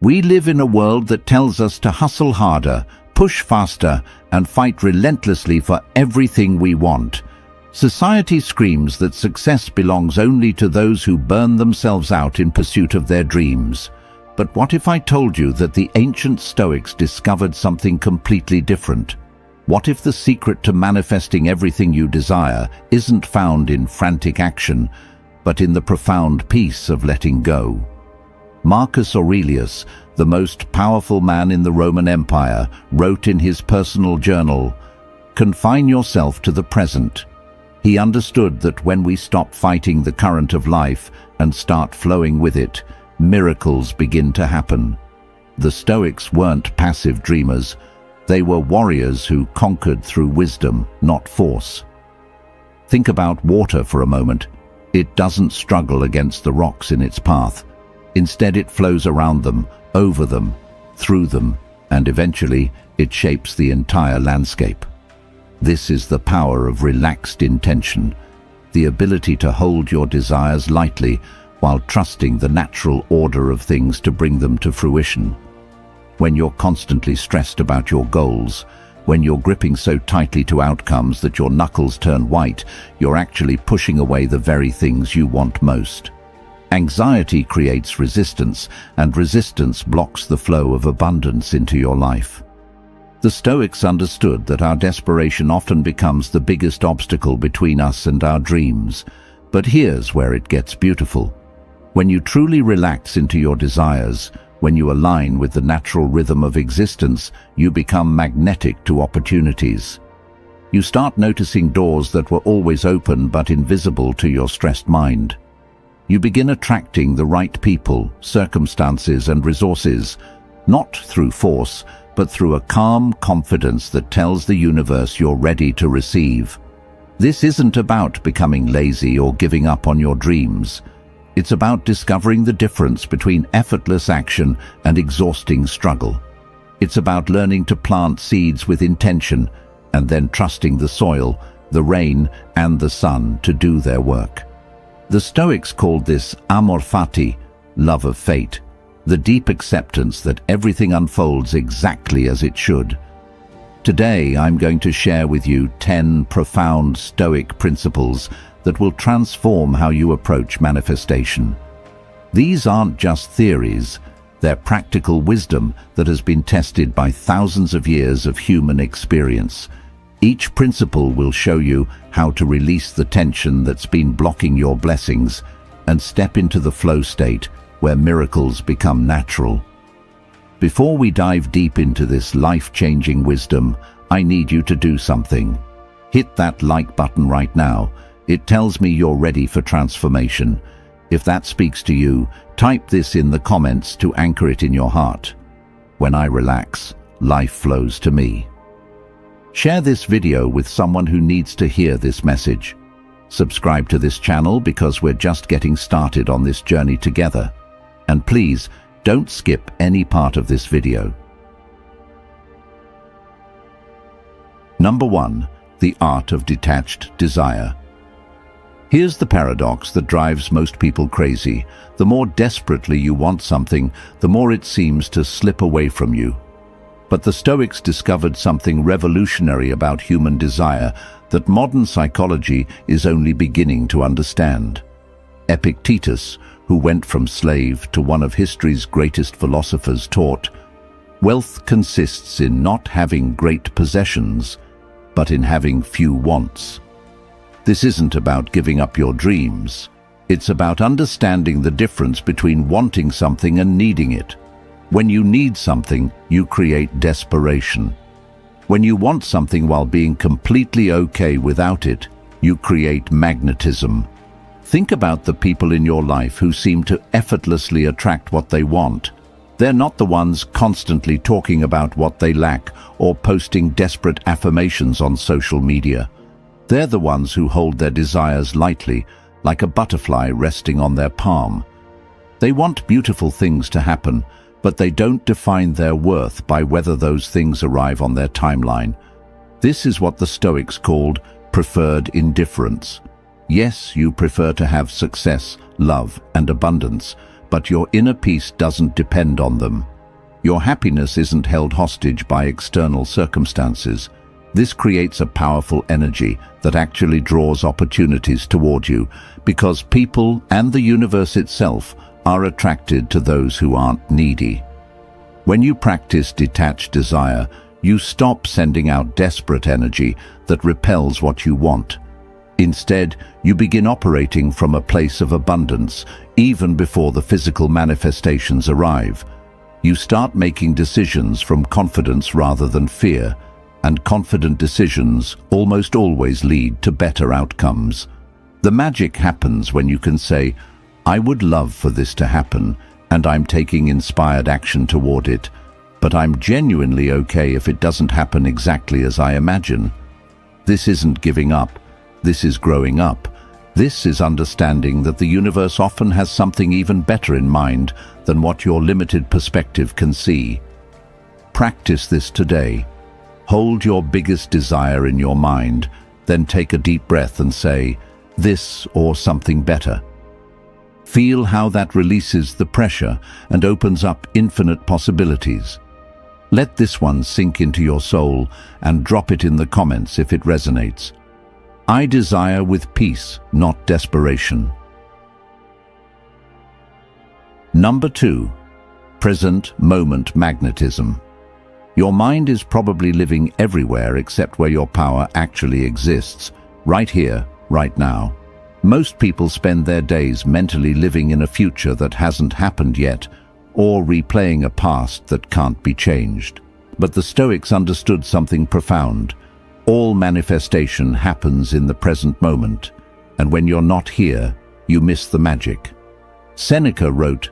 We live in a world that tells us to hustle harder, push faster, and fight relentlessly for everything we want. Society screams that success belongs only to those who burn themselves out in pursuit of their dreams. But what if I told you that the ancient Stoics discovered something completely different? What if the secret to manifesting everything you desire isn't found in frantic action, but in the profound peace of letting go? Marcus Aurelius, the most powerful man in the Roman Empire, wrote in his personal journal, "Confine yourself to the present." He understood that when we stop fighting the current of life and start flowing with it, miracles begin to happen. The Stoics weren't passive dreamers. They were warriors who conquered through wisdom, not force. Think about water for a moment. It doesn't struggle against the rocks in its path. Instead, it flows around them, over them, through them, and eventually it shapes the entire landscape. This is the power of relaxed intention, the ability to hold your desires lightly while trusting the natural order of things to bring them to fruition. When you're constantly stressed about your goals, when you're gripping so tightly to outcomes that your knuckles turn white, you're actually pushing away the very things you want most. Anxiety creates resistance, and resistance blocks the flow of abundance into your life. The Stoics understood that our desperation often becomes the biggest obstacle between us and our dreams. But here's where it gets beautiful. When you truly relax into your desires, when you align with the natural rhythm of existence, you become magnetic to opportunities. You start noticing doors that were always open but invisible to your stressed mind. You begin attracting the right people, circumstances, and resources, not through force, but through a calm confidence that tells the universe you're ready to receive. This isn't about becoming lazy or giving up on your dreams. It's about discovering the difference between effortless action and exhausting struggle. It's about learning to plant seeds with intention and then trusting the soil, the rain, and the sun to do their work. The Stoics called this amor fati, love of fate, the deep acceptance that everything unfolds exactly as it should. Today, I'm going to share with you 10 profound Stoic principles that will transform how you approach manifestation. These aren't just theories, they're practical wisdom that has been tested by thousands of years of human experience. Each principle will show you how to release the tension that's been blocking your blessings and step into the flow state where miracles become natural. Before we dive deep into this life-changing wisdom, I need you to do something. Hit that like button right now. It tells me you're ready for transformation. If that speaks to you, type this in the comments to anchor it in your heart. When I relax, life flows to me. Share this video with someone who needs to hear this message. Subscribe to this channel because we're just getting started on this journey together. And please, don't skip any part of this video. Number 1. The art of detached desire. Here's the paradox that drives most people crazy. The more desperately you want something, the more it seems to slip away from you. But the Stoics discovered something revolutionary about human desire that modern psychology is only beginning to understand. Epictetus, who went from slave to one of history's greatest philosophers, taught, "Wealth consists in not having great possessions, but in having few wants." This isn't about giving up your dreams. It's about understanding the difference between wanting something and needing it. When you need something, you create desperation. When you want something while being completely okay without it, you create magnetism. Think about the people in your life who seem to effortlessly attract what they want. They're not the ones constantly talking about what they lack or posting desperate affirmations on social media. They're the ones who hold their desires lightly, like a butterfly resting on their palm. They want beautiful things to happen, but they don't define their worth by whether those things arrive on their timeline. This is what the Stoics called preferred indifference. Yes, you prefer to have success, love, and abundance, but your inner peace doesn't depend on them. Your happiness isn't held hostage by external circumstances. This creates a powerful energy that actually draws opportunities toward you, because people and the universe itself are attracted to those who aren't needy. When you practice detached desire, you stop sending out desperate energy that repels what you want. Instead, you begin operating from a place of abundance, even before the physical manifestations arrive. You start making decisions from confidence rather than fear, and confident decisions almost always lead to better outcomes. The magic happens when you can say, "I would love for this to happen, and I'm taking inspired action toward it, but I'm genuinely okay if it doesn't happen exactly as I imagine." This isn't giving up. This is growing up. This is understanding that the universe often has something even better in mind than what your limited perspective can see. Practice this today. Hold your biggest desire in your mind, then take a deep breath and say, "This or something better." Feel how that releases the pressure and opens up infinite possibilities. Let this one sink into your soul and drop it in the comments if it resonates. I desire with peace, not desperation. Number 2. Present moment magnetism. Your mind is probably living everywhere except where your power actually exists, right here, right now. Most people spend their days mentally living in a future that hasn't happened yet, or replaying a past that can't be changed. But the Stoics understood something profound. All manifestation happens in the present moment, and when you're not here, you miss the magic. Seneca wrote,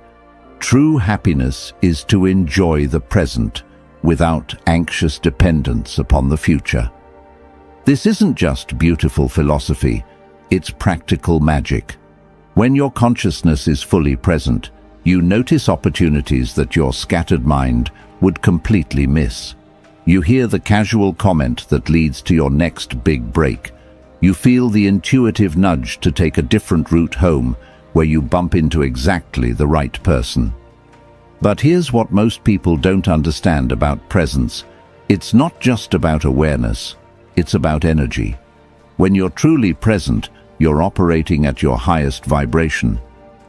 "True happiness is to enjoy the present without anxious dependence upon the future." This isn't just beautiful philosophy, it's practical magic. When your consciousness is fully present, you notice opportunities that your scattered mind would completely miss. You hear the casual comment that leads to your next big break. You feel the intuitive nudge to take a different route home, where you bump into exactly the right person. But here's what most people don't understand about presence. It's not just about awareness, it's about energy. When you're truly present, you're operating at your highest vibration.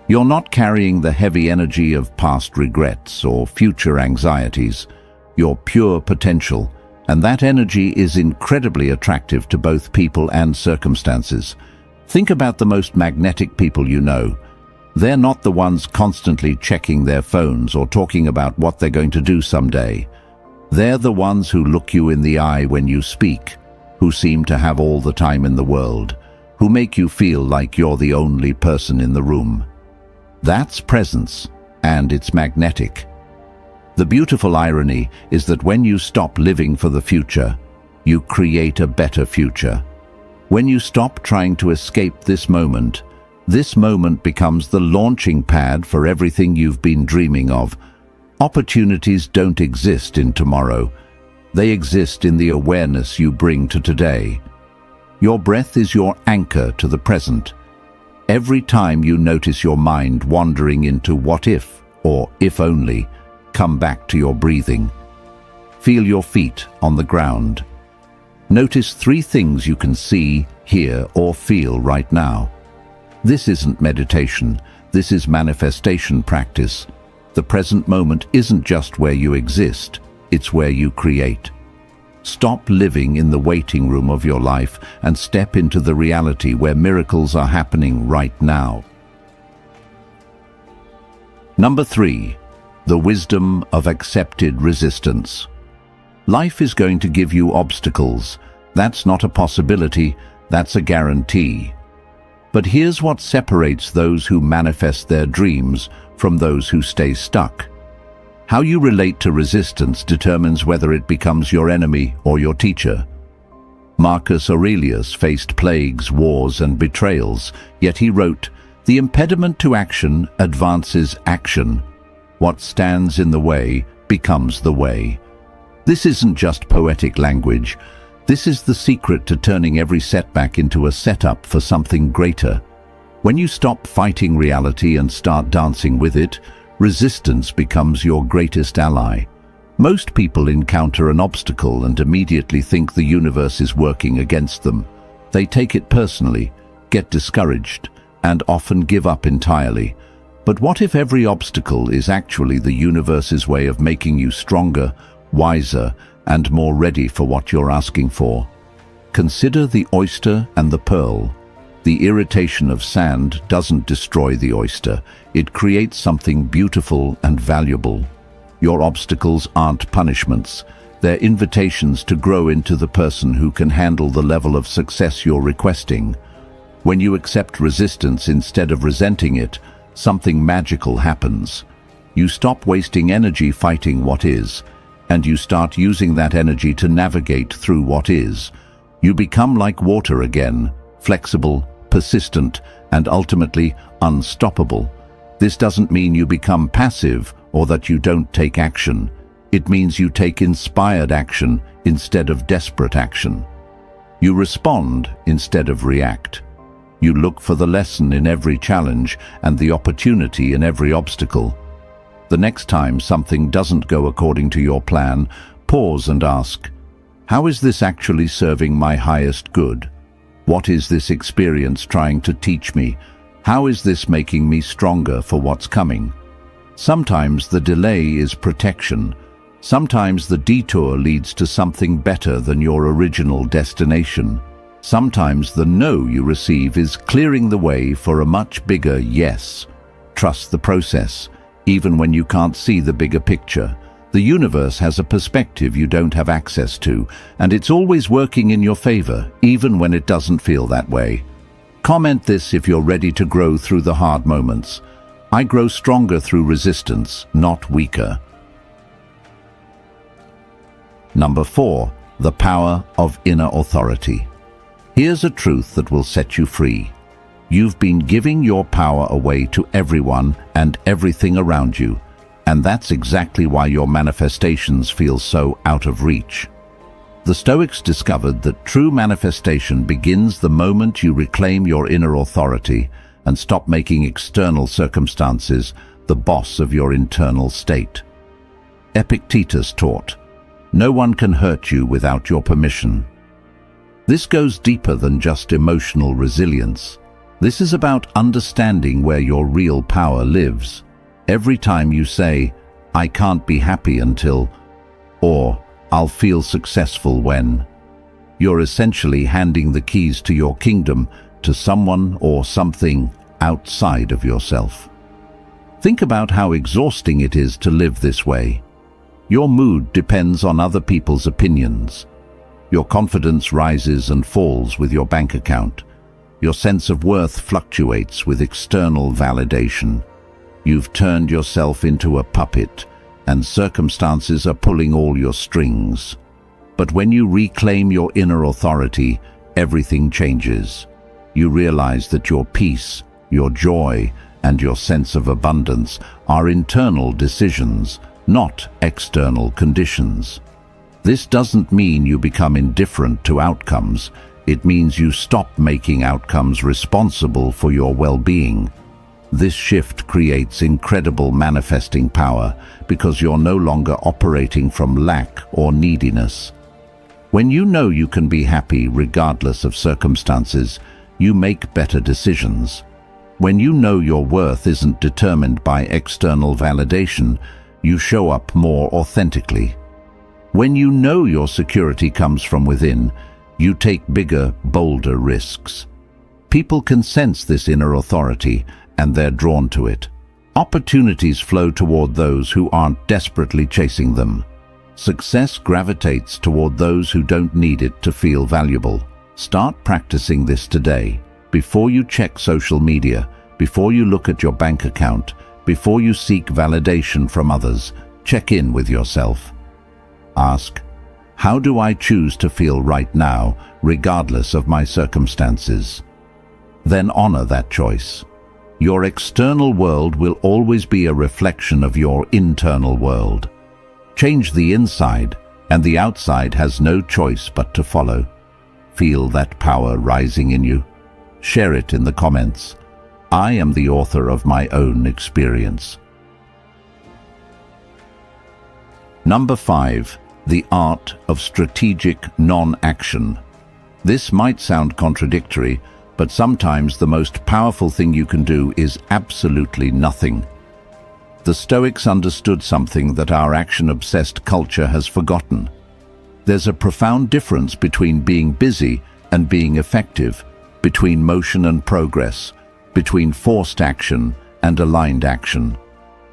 You're not carrying the heavy energy of past regrets or future anxieties. Your pure potential, and that energy is incredibly attractive to both people and circumstances. Think about the most magnetic people you know. They're not the ones constantly checking their phones or talking about what they're going to do someday. They're the ones who look you in the eye when you speak, who seem to have all the time in the world, who make you feel like you're the only person in the room. That's presence, and it's magnetic. The beautiful irony is that when you stop living for the future, you create a better future. When you stop trying to escape this moment becomes the launching pad for everything you've been dreaming of. Opportunities don't exist in tomorrow. They exist in the awareness you bring to today. Your breath is your anchor to the present. Every time you notice your mind wandering into what if or if only, come back to your breathing. Feel your feet on the ground. Notice 3 things you can see, hear, or feel right now. This isn't meditation, this is manifestation practice. The present moment isn't just where you exist, it's where you create. Stop living in the waiting room of your life and step into the reality where miracles are happening right now. Number 3. The wisdom of accepted resistance. Life is going to give you obstacles. That's not a possibility, that's a guarantee. But here's what separates those who manifest their dreams from those who stay stuck. How you relate to resistance determines whether it becomes your enemy or your teacher. Marcus Aurelius faced plagues, wars, and betrayals, yet he wrote, "The impediment to action advances action. What stands in the way becomes the way." This isn't just poetic language. This is the secret to turning every setback into a setup for something greater. When you stop fighting reality and start dancing with it, resistance becomes your greatest ally. Most people encounter an obstacle and immediately think the universe is working against them. They take it personally, get discouraged, and often give up entirely. But what if every obstacle is actually the universe's way of making you stronger, wiser, and more ready for what you're asking for? Consider the oyster and the pearl. The irritation of sand doesn't destroy the oyster. It creates something beautiful and valuable. Your obstacles aren't punishments. They're invitations to grow into the person who can handle the level of success you're requesting. When you accept resistance instead of resenting it, something magical happens. You stop wasting energy fighting what is, and you start using that energy to navigate through what is. You become like water again, flexible, persistent, and ultimately unstoppable. This doesn't mean you become passive or that you don't take action. It means you take inspired action instead of desperate action. You respond instead of react. You look for the lesson in every challenge and the opportunity in every obstacle. The next time something doesn't go according to your plan, pause and ask, how is this actually serving my highest good? What is this experience trying to teach me? How is this making me stronger for what's coming? Sometimes the delay is protection. Sometimes the detour leads to something better than your original destination. Sometimes the no you receive is clearing the way for a much bigger yes. Trust the process, even when you can't see the bigger picture. The universe has a perspective you don't have access to, and it's always working in your favor, even when it doesn't feel that way. Comment this if you're ready to grow through the hard moments. I grow stronger through resistance, not weaker. Number 4, the power of inner authority. Here's a truth that will set you free. You've been giving your power away to everyone and everything around you, and that's exactly why your manifestations feel so out of reach. The Stoics discovered that true manifestation begins the moment you reclaim your inner authority and stop making external circumstances the boss of your internal state. Epictetus taught, "No one can hurt you without your permission." This goes deeper than just emotional resilience. This is about understanding where your real power lives. Every time you say, "I can't be happy until," or "I'll feel successful when," you're essentially handing the keys to your kingdom to someone or something outside of yourself. Think about how exhausting it is to live this way. Your mood depends on other people's opinions. Your confidence rises and falls with your bank account. Your sense of worth fluctuates with external validation. You've turned yourself into a puppet, and circumstances are pulling all your strings. But when you reclaim your inner authority, everything changes. You realize that your peace, your joy, and your sense of abundance are internal decisions, not external conditions. This doesn't mean you become indifferent to outcomes. It means you stop making outcomes responsible for your well-being. This shift creates incredible manifesting power because you're no longer operating from lack or neediness. When you know you can be happy regardless of circumstances, you make better decisions. When you know your worth isn't determined by external validation, you show up more authentically. When you know your security comes from within, you take bigger, bolder risks. People can sense this inner authority, and they're drawn to it. Opportunities flow toward those who aren't desperately chasing them. Success gravitates toward those who don't need it to feel valuable. Start practicing this today. Before you check social media, before you look at your bank account, before you seek validation from others, check in with yourself. Ask, how do I choose to feel right now, regardless of my circumstances? Then honor that choice. Your external world will always be a reflection of your internal world. Change the inside, and the outside has no choice but to follow. Feel that power rising in you? Share it in the comments. I am the author of my own experience. Number 5. The art of strategic non-action. This might sound contradictory, but sometimes the most powerful thing you can do is absolutely nothing. The Stoics understood something that our action-obsessed culture has forgotten. There's a profound difference between being busy and being effective, between motion and progress, between forced action and aligned action.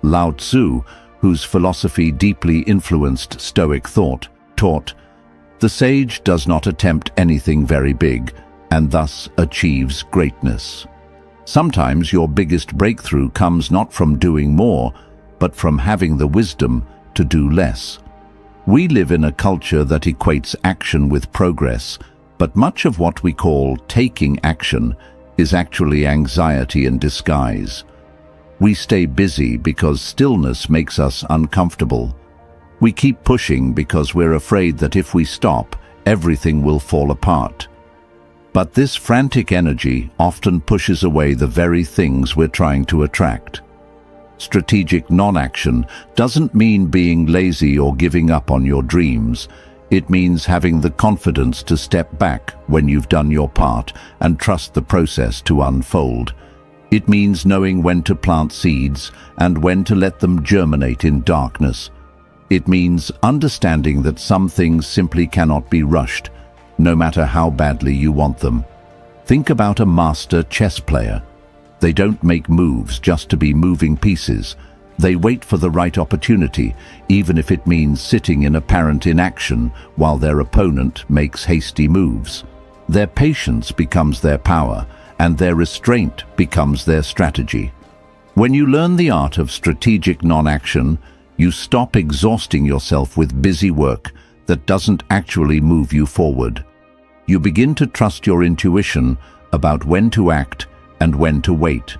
Lao Tzu, whose philosophy deeply influenced Stoic thought, taught, "The sage does not attempt anything very big, and thus achieves greatness." Sometimes your biggest breakthrough comes not from doing more, but from having the wisdom to do less. We live in a culture that equates action with progress, but much of what we call taking action is actually anxiety in disguise. We stay busy because stillness makes us uncomfortable. We keep pushing because we're afraid that if we stop, everything will fall apart. But this frantic energy often pushes away the very things we're trying to attract. Strategic non-action doesn't mean being lazy or giving up on your dreams. It means having the confidence to step back when you've done your part and trust the process to unfold. It means knowing when to plant seeds and when to let them germinate in darkness. It means understanding that some things simply cannot be rushed, no matter how badly you want them. Think about a master chess player. They don't make moves just to be moving pieces. They wait for the right opportunity, even if it means sitting in apparent inaction while their opponent makes hasty moves. Their patience becomes their power, and their restraint becomes their strategy. When you learn the art of strategic non-action, you stop exhausting yourself with busy work that doesn't actually move you forward. You begin to trust your intuition about when to act and when to wait.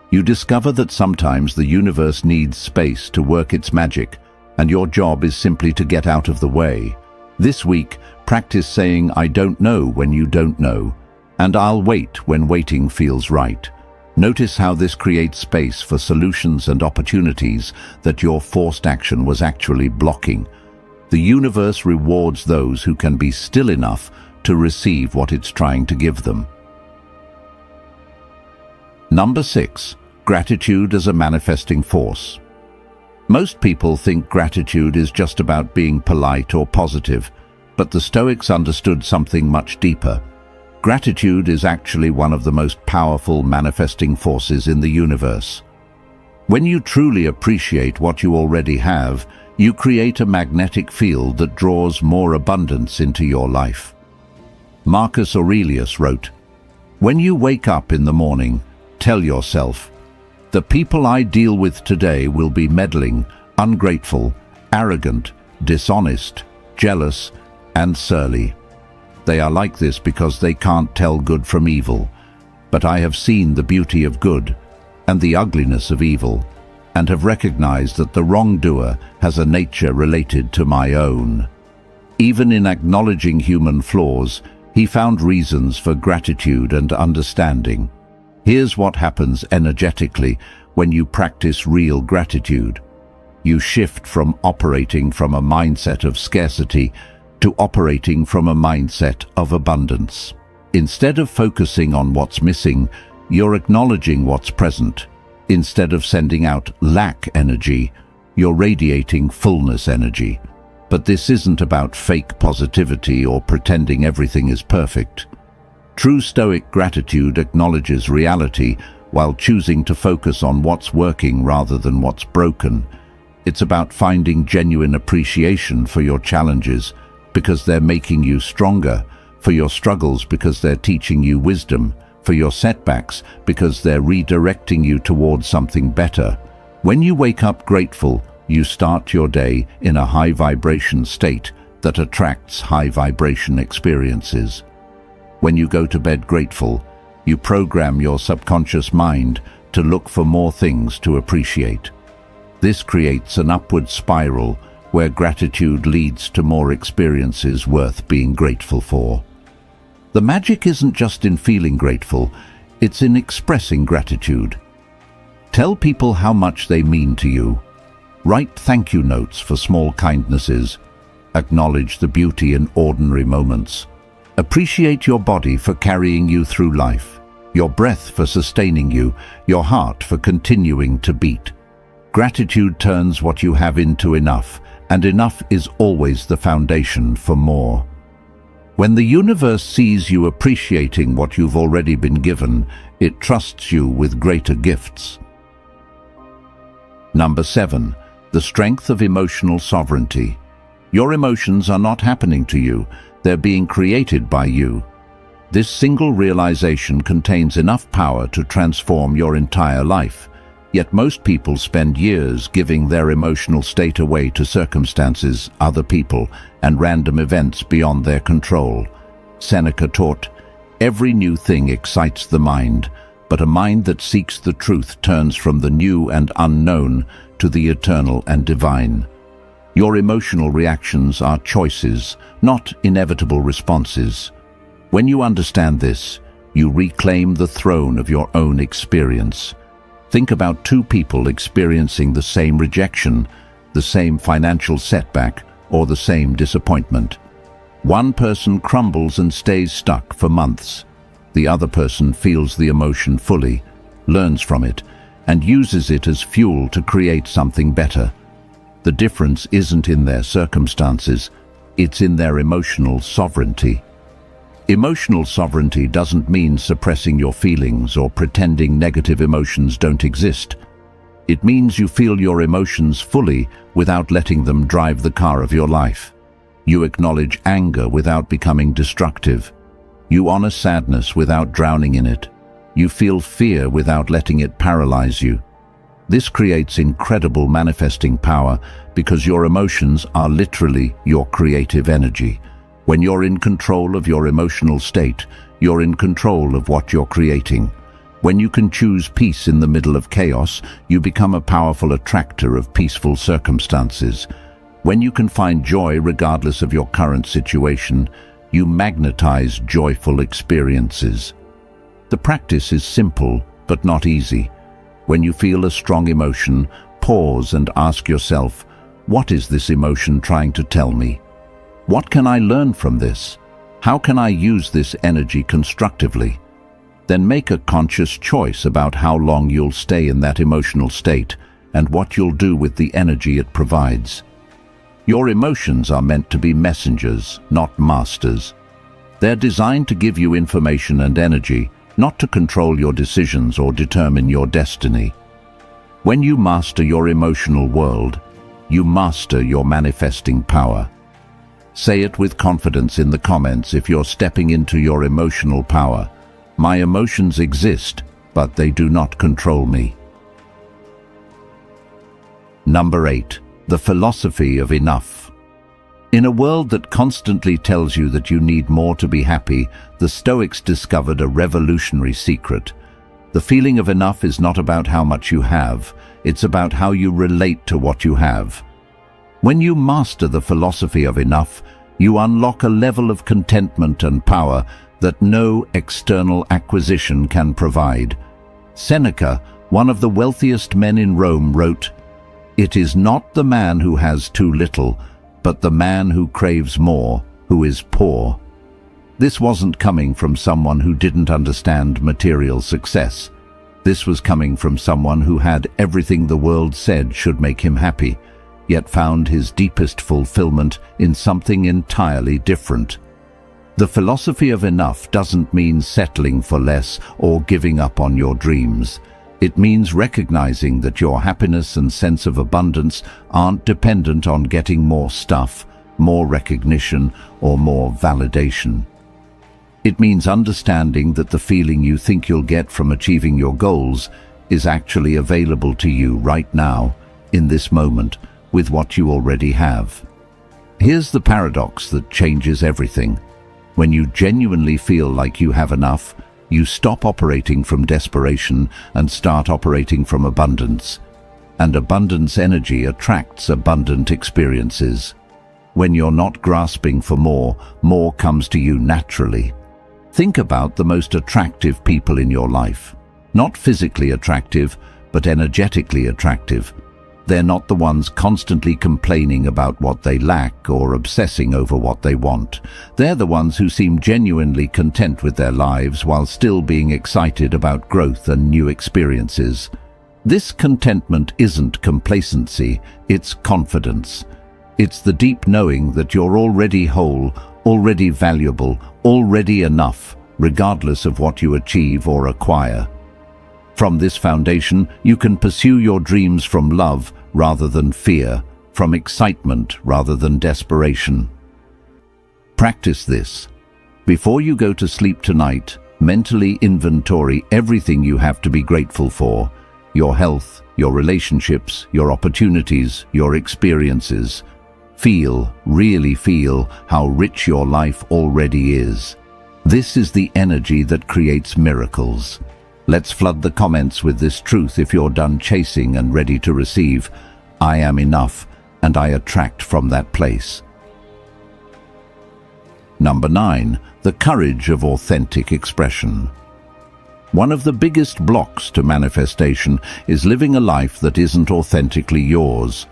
You discover that sometimes the universe needs space to work its magic, and your job is simply to get out of the way. This week, practice saying, "I don't know" when you don't know, and "I'll wait" when waiting feels right. Notice how this creates space for solutions and opportunities that your forced action was actually blocking. The universe rewards those who can be still enough to receive what it's trying to give them. Number 6. Gratitude as a manifesting force. Most people think gratitude is just about being polite or positive, but the Stoics understood something much deeper. Gratitude is actually one of the most powerful manifesting forces in the universe. When you truly appreciate what you already have, you create a magnetic field that draws more abundance into your life. Marcus Aurelius wrote, "When you wake up in the morning, tell yourself, 'The people I deal with today will be meddling, ungrateful, arrogant, dishonest, jealous, and surly. They are like this because they can't tell good from evil. But I have seen the beauty of good and the ugliness of evil, and have recognized that the wrongdoer has a nature related to my own.'" Even in acknowledging human flaws, he found reasons for gratitude and understanding. Here's what happens energetically when you practice real gratitude. You shift from operating from a mindset of scarcity to operating from a mindset of abundance. Instead of focusing on what's missing, you're acknowledging what's present. Instead of sending out lack energy, you're radiating fullness energy. But this isn't about fake positivity or pretending everything is perfect. True Stoic gratitude acknowledges reality while choosing to focus on what's working rather than what's broken. It's about finding genuine appreciation for your challenges because they're making you stronger, for your struggles because they're teaching you wisdom, for your setbacks because they're redirecting you towards something better. When you wake up grateful, you start your day in a high vibration state that attracts high vibration experiences. When you go to bed grateful, you program your subconscious mind to look for more things to appreciate. This creates an upward spiral where gratitude leads to more experiences worth being grateful for. The magic isn't just in feeling grateful, it's in expressing gratitude. Tell people how much they mean to you. Write thank you notes for small kindnesses. Acknowledge the beauty in ordinary moments. Appreciate your body for carrying you through life, your breath for sustaining you, your heart for continuing to beat. Gratitude turns what you have into enough, and enough is always the foundation for more. When the universe sees you appreciating what you've already been given, it trusts you with greater gifts. Number 7. The strength of emotional sovereignty. Your emotions are not happening to you, they're being created by you. This single realization contains enough power to transform your entire life. Yet most people spend years giving their emotional state away to circumstances, other people, and random events beyond their control. Seneca taught, "Every new thing excites the mind, but a mind that seeks the truth turns from the new and unknown to the eternal and divine." Your emotional reactions are choices, not inevitable responses. When you understand this, you reclaim the throne of your own experience. Think about two people experiencing the same rejection, the same financial setback, or the same disappointment. One person crumbles and stays stuck for months. The other person feels the emotion fully, learns from it, and uses it as fuel to create something better. The difference isn't in their circumstances, it's in their emotional sovereignty. Emotional sovereignty doesn't mean suppressing your feelings or pretending negative emotions don't exist. It means you feel your emotions fully without letting them drive the car of your life. You acknowledge anger without becoming destructive. You honor sadness without drowning in it. You feel fear without letting it paralyze you. This creates incredible manifesting power because your emotions are literally your creative energy. When you're in control of your emotional state, you're in control of what you're creating. When you can choose peace in the middle of chaos, you become a powerful attractor of peaceful circumstances. When you can find joy regardless of your current situation, you magnetize joyful experiences. The practice is simple, but not easy. When you feel a strong emotion, pause and ask yourself, what is this emotion trying to tell me? What can I learn from this? How can I use this energy constructively? Then make a conscious choice about how long you'll stay in that emotional state and what you'll do with the energy it provides. Your emotions are meant to be messengers, not masters. They're designed to give you information and energy, not to control your decisions or determine your destiny. When you master your emotional world, you master your manifesting power. Say it with confidence in the comments if you're stepping into your emotional power. My emotions exist, but they do not control me. Number 8. The philosophy of enough. In a world that constantly tells you that you need more to be happy, the Stoics discovered a revolutionary secret. The feeling of enough is not about how much you have, it's about how you relate to what you have. When you master the philosophy of enough, you unlock a level of contentment and power that no external acquisition can provide. Seneca, one of the wealthiest men in Rome, wrote, "It is not the man who has too little, but the man who craves more, who is poor." This wasn't coming from someone who didn't understand material success. This was coming from someone who had everything the world said should make him happy, yet found his deepest fulfillment in something entirely different. The philosophy of enough doesn't mean settling for less or giving up on your dreams. It means recognizing that your happiness and sense of abundance aren't dependent on getting more stuff, more recognition, or more validation. It means understanding that the feeling you think you'll get from achieving your goals is actually available to you right now, in this moment, with what you already have. Here's the paradox that changes everything. When you genuinely feel like you have enough, you stop operating from desperation and start operating from abundance. And abundance energy attracts abundant experiences. When you're not grasping for more, more comes to you naturally. Think about the most attractive people in your life. Not physically attractive, but energetically attractive. They're not the ones constantly complaining about what they lack or obsessing over what they want. They're the ones who seem genuinely content with their lives while still being excited about growth and new experiences. This contentment isn't complacency, it's confidence. It's the deep knowing that you're already whole, already valuable, already enough, regardless of what you achieve or acquire. From this foundation, you can pursue your dreams from love rather than fear, from excitement rather than desperation. Practice this. Before you go to sleep tonight, mentally inventory everything you have to be grateful for: your health, your relationships, your opportunities, your experiences. Feel, really feel, how rich your life already is. This is the energy that creates miracles. Let's flood the comments with this truth if you're done chasing and ready to receive. I am enough, and I attract from that place. Number 9. The courage of authentic expression. One of the biggest blocks to manifestation is living a life that isn't authentically yours.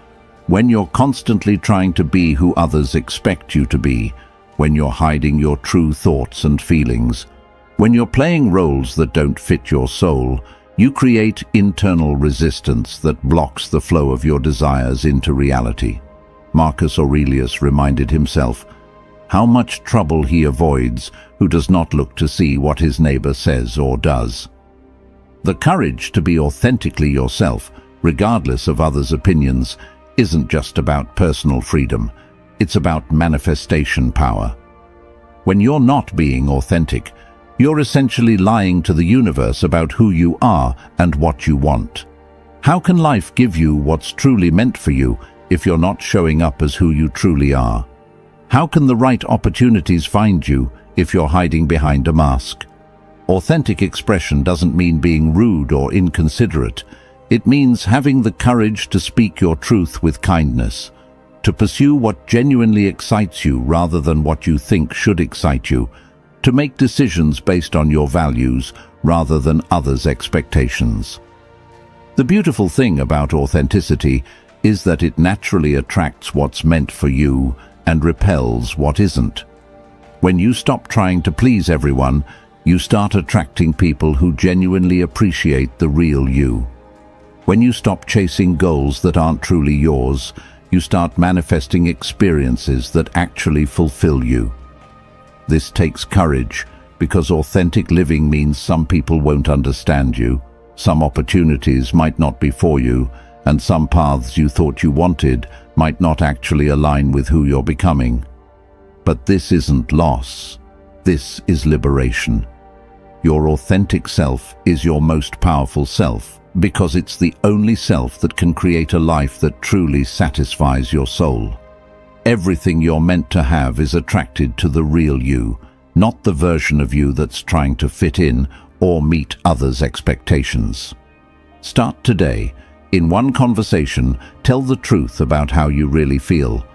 When you're constantly trying to be who others expect you to be, when you're hiding your true thoughts and feelings, when you're playing roles that don't fit your soul, you create internal resistance that blocks the flow of your desires into reality. Marcus Aurelius reminded himself how much trouble he avoids who does not look to see what his neighbor says or does. The courage to be authentically yourself, regardless of others' opinions, isn't just about personal freedom, it's about manifestation power. When you're not being authentic, you're essentially lying to the universe about who you are and what you want. How can life give you what's truly meant for you if you're not showing up as who you truly are? How can the right opportunities find you if you're hiding behind a mask? Authentic expression doesn't mean being rude or inconsiderate. It means having the courage to speak your truth with kindness, to pursue what genuinely excites you rather than what you think should excite you, to make decisions based on your values rather than others' expectations. The beautiful thing about authenticity is that it naturally attracts what's meant for you and repels what isn't. When you stop trying to please everyone, you start attracting people who genuinely appreciate the real you. When you stop chasing goals that aren't truly yours, you start manifesting experiences that actually fulfill you. This takes courage, because authentic living means some people won't understand you, some opportunities might not be for you, and some paths you thought you wanted might not actually align with who you're becoming. But this isn't loss. This is liberation. Your authentic self is your most powerful self, because it's the only self that can create a life that truly satisfies your soul. Everything you're meant to have is attracted to the real you, not the version of you that's trying to fit in or meet others' expectations. Start today. In one conversation, tell the truth about how you really feel.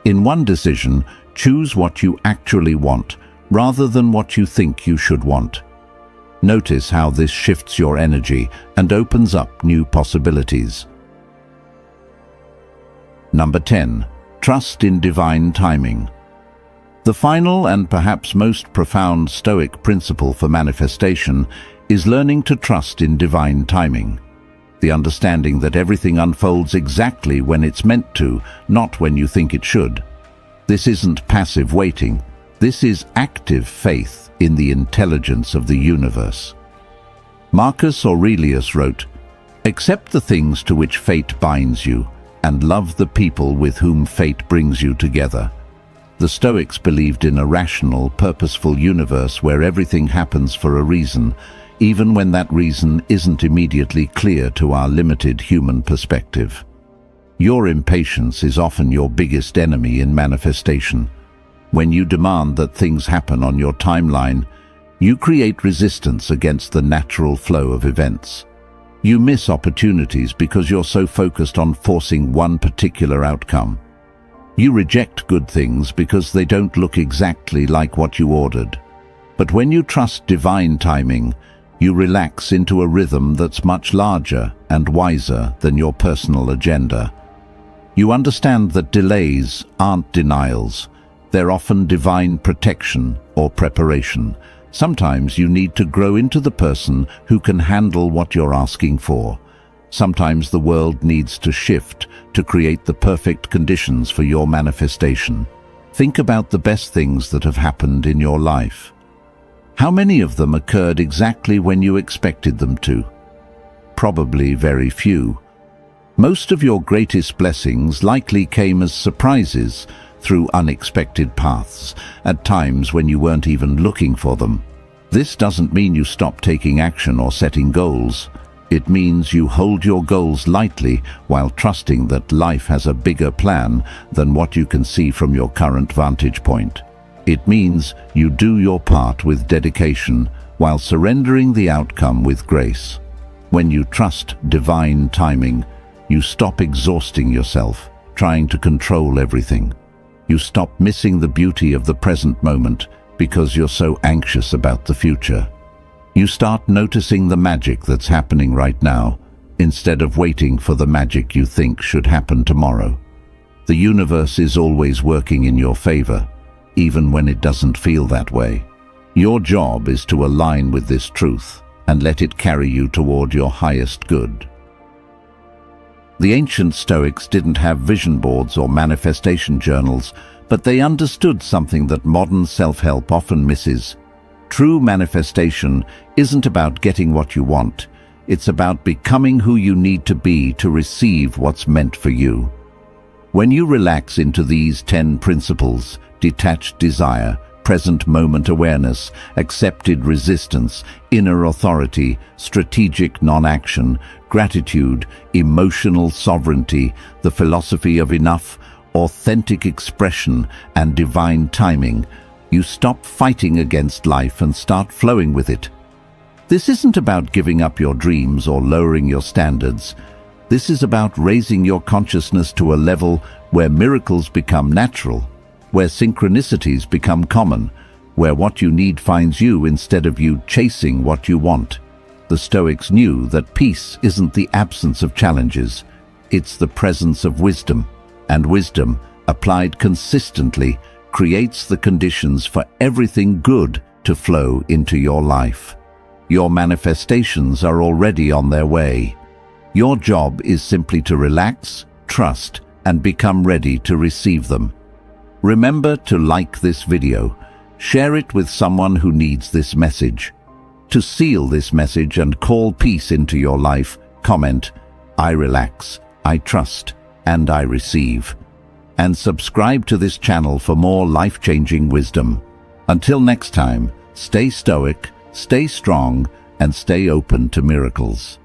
In one decision, choose what you actually want, rather than what you think you should want. Notice how this shifts your energy and opens up new possibilities. Number 10. Trust in divine timing. The final and perhaps most profound Stoic principle for manifestation is learning to trust in divine timing. The understanding that everything unfolds exactly when it's meant to, not when you think it should. This isn't passive waiting. This is active faith in the intelligence of the universe. Marcus Aurelius wrote, "Accept the things to which fate binds you, and love the people with whom fate brings you together." The Stoics believed in a rational, purposeful universe where everything happens for a reason, even when that reason isn't immediately clear to our limited human perspective. Your impatience is often your biggest enemy in manifestation. When you demand that things happen on your timeline, you create resistance against the natural flow of events. You miss opportunities because you're so focused on forcing one particular outcome. You reject good things because they don't look exactly like what you ordered. But when you trust divine timing, you relax into a rhythm that's much larger and wiser than your personal agenda. You understand that delays aren't denials. They're often divine protection or preparation. Sometimes you need to grow into the person who can handle what you're asking for. Sometimes the world needs to shift to create the perfect conditions for your manifestation. Think about the best things that have happened in your life. How many of them occurred exactly when you expected them to? Probably very few. Most of your greatest blessings likely came as surprises through unexpected paths, at times when you weren't even looking for them. This doesn't mean you stop taking action or setting goals. It means you hold your goals lightly while trusting that life has a bigger plan than what you can see from your current vantage point. It means you do your part with dedication while surrendering the outcome with grace. When you trust divine timing, you stop exhausting yourself, trying to control everything. You stop missing the beauty of the present moment because you're so anxious about the future. You start noticing the magic that's happening right now, instead of waiting for the magic you think should happen tomorrow. The universe is always working in your favor, even when it doesn't feel that way. Your job is to align with this truth and let it carry you toward your highest good. The ancient Stoics didn't have vision boards or manifestation journals, but they understood something that modern self-help often misses. True manifestation isn't about getting what you want. It's about becoming who you need to be to receive what's meant for you. When you relax into these 10 principles, detached desire, present moment awareness, accepted resistance, inner authority, strategic non-action, gratitude, emotional sovereignty, the philosophy of enough, authentic expression, and divine timing, you stop fighting against life and start flowing with it. This isn't about giving up your dreams or lowering your standards. This is about raising your consciousness to a level where miracles become natural, where synchronicities become common, where what you need finds you instead of you chasing what you want. The Stoics knew that peace isn't the absence of challenges, it's the presence of wisdom, and wisdom, applied consistently, creates the conditions for everything good to flow into your life. Your manifestations are already on their way. Your job is simply to relax, trust, and become ready to receive them. Remember to like this video, share it with someone who needs this message. To seal this message and call peace into your life, comment, "I relax, I trust, and I receive." And subscribe to this channel for more life-changing wisdom. Until next time, stay stoic, stay strong, and stay open to miracles.